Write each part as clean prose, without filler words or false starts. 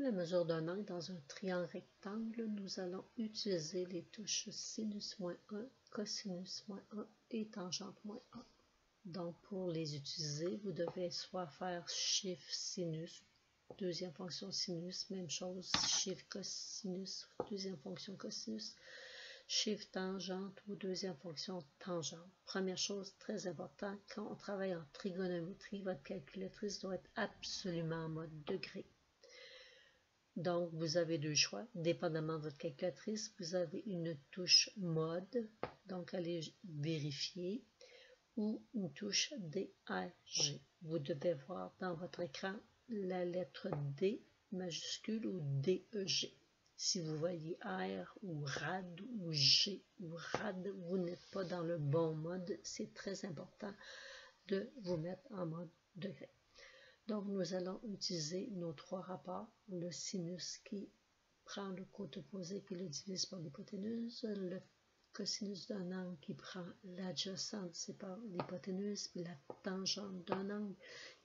La mesure d'un angle dans un triangle rectangle, nous allons utiliser les touches sinus -1, cosinus -1 et tangente -1. Donc, pour les utiliser, vous devez soit faire chiffre sinus, deuxième fonction sinus, même chose, chiffre cosinus, deuxième fonction cosinus, chiffre tangente ou deuxième fonction tangente. Première chose très importante, quand on travaille en trigonométrie, votre calculatrice doit être absolument en mode degré. Donc, vous avez deux choix. Dépendamment de votre calculatrice, vous avez une touche mode, donc allez vérifier, ou une touche DAG. Vous devez voir dans votre écran la lettre D majuscule ou DEG. Si vous voyez R ou RAD ou G ou RAD, vous n'êtes pas dans le bon mode. C'est très important de vous mettre en mode degré. Donc, nous allons utiliser nos trois rapports. Le sinus qui prend le côté opposé qui le divise par l'hypoténuse, le cosinus d'un angle qui prend l'adjacent c'est par l'hypoténuse, puis la tangente d'un angle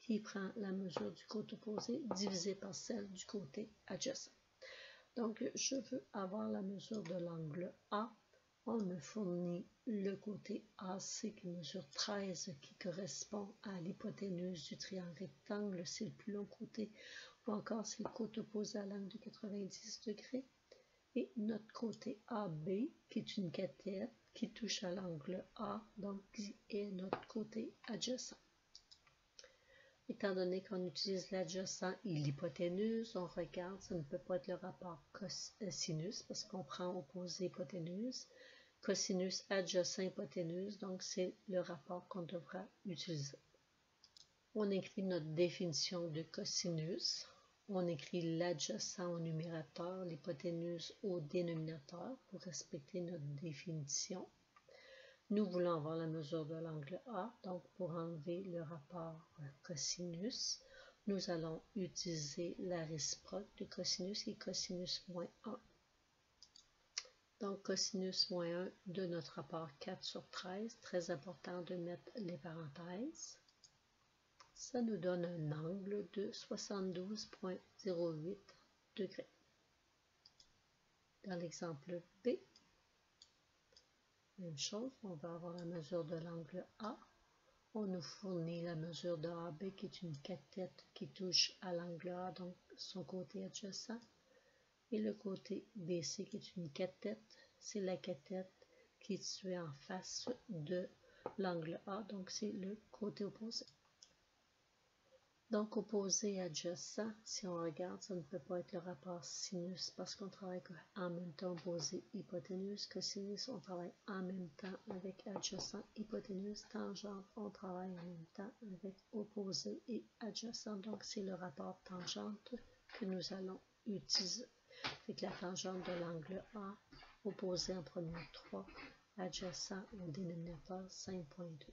qui prend la mesure du côté opposé divisé par celle du côté adjacent. Donc, je veux avoir la mesure de l'angle A. On me fournit le côté AC qui mesure 13, qui correspond à l'hypoténuse du triangle rectangle, c'est le plus long côté, ou encore c'est le côté opposé à l'angle de 90 degrés. Et notre côté AB, qui est une cathète, qui touche à l'angle A, donc qui est notre côté adjacent. Étant donné qu'on utilise l'adjacent et l'hypoténuse, on regarde, ça ne peut pas être le rapport sinus, parce qu'on prend opposé hypoténuse. Cosinus adjacent hypoténuse, donc c'est le rapport qu'on devra utiliser. On écrit notre définition de cosinus. On écrit l'adjacent au numérateur, l'hypoténuse au dénominateur pour respecter notre définition. Nous voulons avoir la mesure de l'angle A, donc pour enlever le rapport cosinus, nous allons utiliser la réciproque de cosinus qui est cosinus -1. Donc, cosinus -1 de notre rapport 4 sur 13, très important de mettre les parenthèses. Ça nous donne un angle de 72,08 degrés. Dans l'exemple B, même chose, on va avoir la mesure de l'angle A. On nous fournit la mesure de AB qui est une cathète qui touche à l'angle A, donc son côté adjacent. Et le côté BC qui est une cathète, c'est la cathète qui est située en face de l'angle A, donc c'est le côté opposé. Donc opposé adjacent, si on regarde, ça ne peut pas être le rapport sinus parce qu'on travaille en même temps opposé hypoténuse. Cosinus, on travaille en même temps avec adjacent, hypoténuse, tangente, on travaille en même temps avec opposé et adjacent. Donc c'est le rapport tangente que nous allons utiliser. Avec la tangente de l'angle A, opposé en premier 3, adjacent au dénominateur 5,2.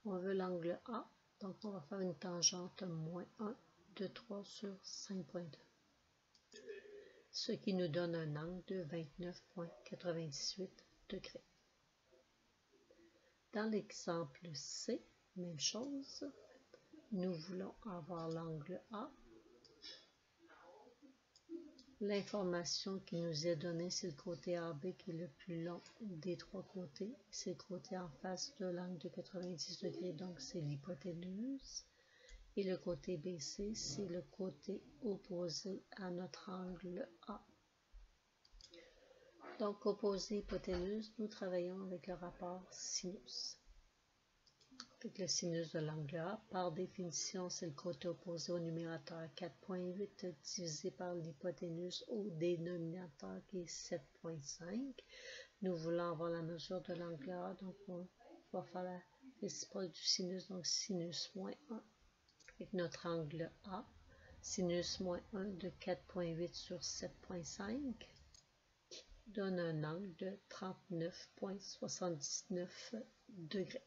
On veut l'angle A, donc on va faire une tangente -1 de 3 sur 5,2. Ce qui nous donne un angle de 29,98 degrés. Dans l'exemple C, même chose, nous voulons avoir l'angle A. L'information qui nous est donnée, c'est le côté AB qui est le plus long des trois côtés. C'est le côté en face de l'angle de 90 degrés, donc c'est l'hypoténuse. Et le côté BC, c'est le côté opposé à notre angle A. Donc, opposé hypoténuse, nous travaillons avec le rapport sinus. Avec le sinus de l'angle A, par définition, c'est le côté opposé au numérateur 4,8 divisé par l'hypoténuse au dénominateur qui est 7,5. Nous voulons avoir la mesure de l'angle A, donc on va faire la réciproque du sinus, donc sinus -1. Avec notre angle A, sinus -1 de 4,8 sur 7,5 donne un angle de 39,79 degrés.